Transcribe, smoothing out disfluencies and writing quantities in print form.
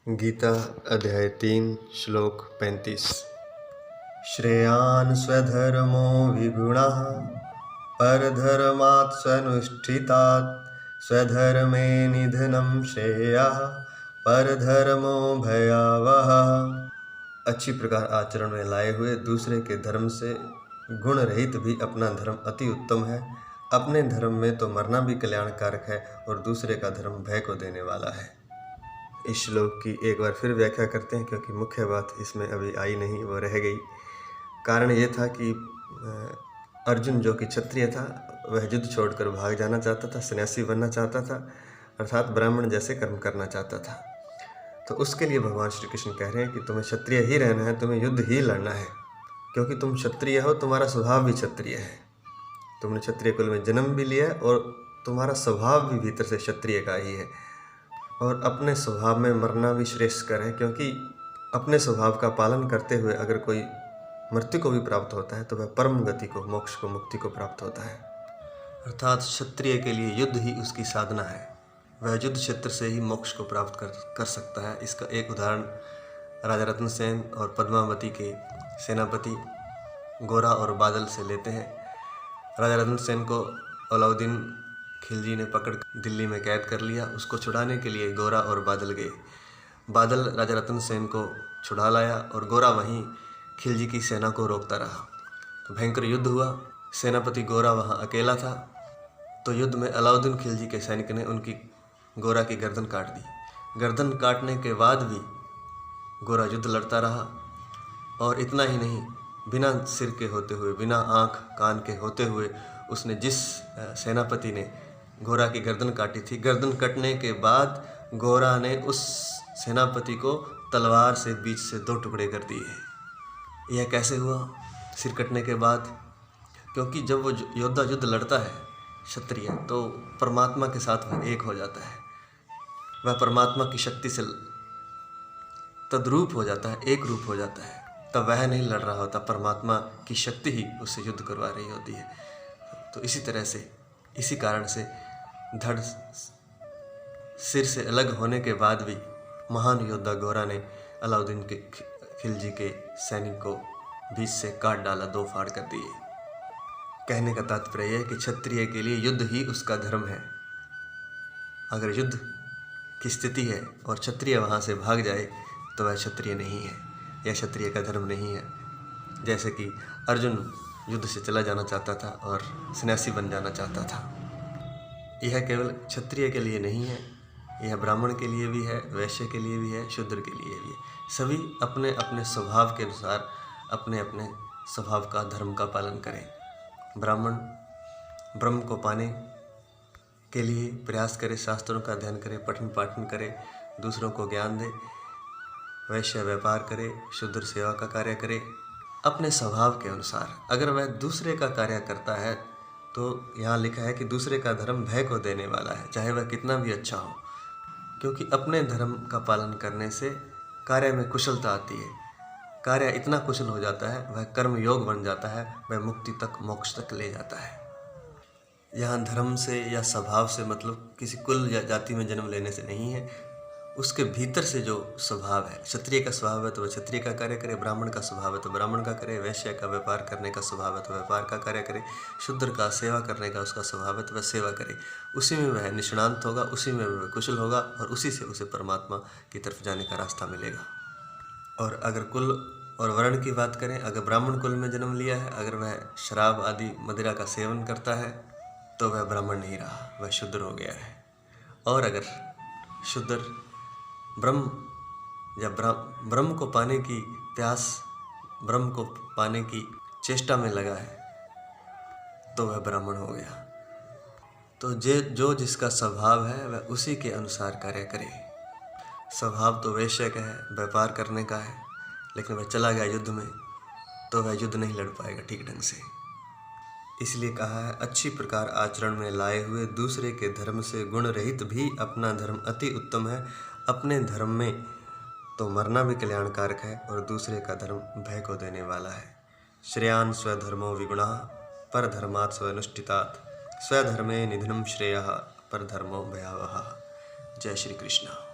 गीता अध्याय 3 श्लोक 35। श्रेयान् स्वधर्मो विगुणः परधर्मात् स्वनुष्ठितात् स्वधर्मे निधनं श्रेयः परधर्मो भयावहः। अच्छी प्रकार आचरण में लाए हुए दूसरे के धर्म से गुण रहित भी अपना धर्म अति उत्तम है। अपने धर्म में तो मरना भी कल्याणकारक है और दूसरे का धर्म भय को देने वाला है। इस श्लोक की एक बार फिर व्याख्या करते हैं, क्योंकि मुख्य बात इसमें अभी आई नहीं, वो रह गई। कारण ये था कि अर्जुन जो कि क्षत्रिय था, वह युद्ध छोड़कर भाग जाना चाहता था, सन्यासी बनना चाहता था, अर्थात ब्राह्मण जैसे कर्म करना चाहता था। तो उसके लिए भगवान श्री कृष्ण कह रहे हैं कि तुम्हें क्षत्रिय ही रहना है, तुम्हें युद्ध ही लड़ना है, क्योंकि तुम क्षत्रिय हो, तुम्हारा स्वभाव भी क्षत्रिय है। तुमने क्षत्रिय कुल में जन्म भी लिया है और तुम्हारा स्वभाव भी भीतर से क्षत्रिय का ही है। और अपने स्वभाव में मरना भी श्रेष्ठकर है, क्योंकि अपने स्वभाव का पालन करते हुए अगर कोई मृत्यु को भी प्राप्त होता है तो वह परम गति को, मोक्ष को, मुक्ति को प्राप्त होता है। अर्थात क्षत्रिय के लिए युद्ध ही उसकी साधना है। वह युद्ध क्षेत्र से ही मोक्ष को प्राप्त कर सकता है। इसका एक उदाहरण राजा रतन सेन और पद्मावती के सेनापति गोरा और बादल से लेते हैं। राजा रतन सेन को अलाउद्दीन खिलजी ने पकड़ दिल्ली में कैद कर लिया। उसको छुड़ाने के लिए गोरा और बादल गए। बादल राजा रतन सेन को छुड़ा लाया और गोरा वहीं खिलजी की सेना को रोकता रहा। तो भयंकर युद्ध हुआ। सेनापति गोरा वहाँ अकेला था। तो युद्ध में अलाउद्दीन खिलजी के सैनिक ने उनकी गोरा की गर्दन काट दी। गर्दन काटने के बाद भी गोरा युद्ध लड़ता रहा। और इतना ही नहीं, बिना सिर के होते हुए, बिना आँख कान के होते हुए उसने जिस सेनापति ने गोरा की गर्दन काटी थी, गर्दन कटने के बाद गोरा ने उस सेनापति को तलवार से बीच से 2 टुकड़े कर दिए। यह कैसे हुआ? सिर कटने के बाद। क्योंकि जब वो योद्धा युद्ध लड़ता है क्षत्रिय, तो परमात्मा के साथ वह एक हो जाता है। वह परमात्मा की शक्ति से तद्रूप हो जाता है, एक रूप हो जाता है। तब वह नहीं लड़ रहा होता, परमात्मा की शक्ति ही उससे युद्ध करवा रही होती है। तो इसी तरह से, इसी कारण से धड़ सिर से अलग होने के बाद भी महान योद्धा गोरा ने अलाउद्दीन के खिलजी के सैनिक को बीच से काट डाला, 2 फाड़ कर दिए। कहने का तात्पर्य यह है कि क्षत्रिय के लिए युद्ध ही उसका धर्म है। अगर युद्ध की स्थिति है और क्षत्रिय वहाँ से भाग जाए तो वह क्षत्रिय नहीं है, यह क्षत्रिय का धर्म नहीं है। जैसे कि अर्जुन युद्ध से चला जाना चाहता था और सन्यासी बन जाना चाहता था। यह केवल क्षत्रिय के लिए नहीं है, यह ब्राह्मण के लिए भी है, वैश्य के लिए भी है, शूद्र के लिए भी है। सभी अपने अपने स्वभाव के अनुसार अपने अपने स्वभाव का, धर्म का पालन करें। ब्राह्मण ब्रह्म को पाने के लिए प्रयास करे, शास्त्रों का अध्ययन करे, पठन पाठन करे, दूसरों को ज्ञान दे। वैश्य व्यापार करे, शूद्र सेवा का कार्य करे, अपने स्वभाव के अनुसार। अगर वह दूसरे का कार्य करता है तो यहाँ लिखा है कि दूसरे का धर्म भय को देने वाला है, चाहे वह कितना भी अच्छा हो। क्योंकि अपने धर्म का पालन करने से कार्य में कुशलता आती है। कार्य इतना कुशल हो जाता है, वह कर्म योग बन जाता है, वह मुक्ति तक, मोक्ष तक ले जाता है। यहाँ धर्म से या स्वभाव से मतलब किसी कुल या जाति में जन्म लेने से नहीं है। उसके भीतर से जो स्वभाव है, क्षत्रिय का स्वभाव है तो वह क्षत्रिय का कार्य करे, ब्राह्मण का स्वभाव है तो ब्राह्मण का करे, वैश्य का व्यापार करने का स्वभाव है तो व्यापार का कार्य करे, शूद्र का सेवा करने का उसका स्वभाव है तो वह सेवा करे। उसी में वह निष्णांत होगा, उसी में वह कुशल होगा और उसी से उसे परमात्मा की तरफ जाने का रास्ता मिलेगा। और अगर कुल और वर्ण की बात करें, अगर ब्राह्मण कुल में जन्म लिया है, अगर वह शराब आदि मदिरा का सेवन करता है तो वह ब्राह्मण नहीं रहा, वह शूद्र हो गया है। और अगर शूद्र ब्रह्म या ब्रह्म को पाने की प्यास, ब्रह्म को पाने की चेष्टा में लगा है तो वह ब्राह्मण हो गया। तो जो जिसका स्वभाव है वह उसी के अनुसार कार्य करे। स्वभाव तो वैश्य का है, व्यापार करने का है, लेकिन वह चला गया युद्ध में तो वह युद्ध नहीं लड़ पाएगा ठीक ढंग से। इसलिए कहा है, अच्छी प्रकार आचरण में लाए हुए दूसरे के धर्म से गुण रहित भी अपना धर्म अति उत्तम है। अपने धर्म में तो मरना भी कल्याणकारक है और दूसरे का धर्म भय को देने वाला है। श्रेयान् स्वधर्मो विगुणः परधर्मात् स्वनुष्ठितात् स्वधर्मे निधनं श्रेयः परधर्मो भयावहः। जय श्री कृष्ण।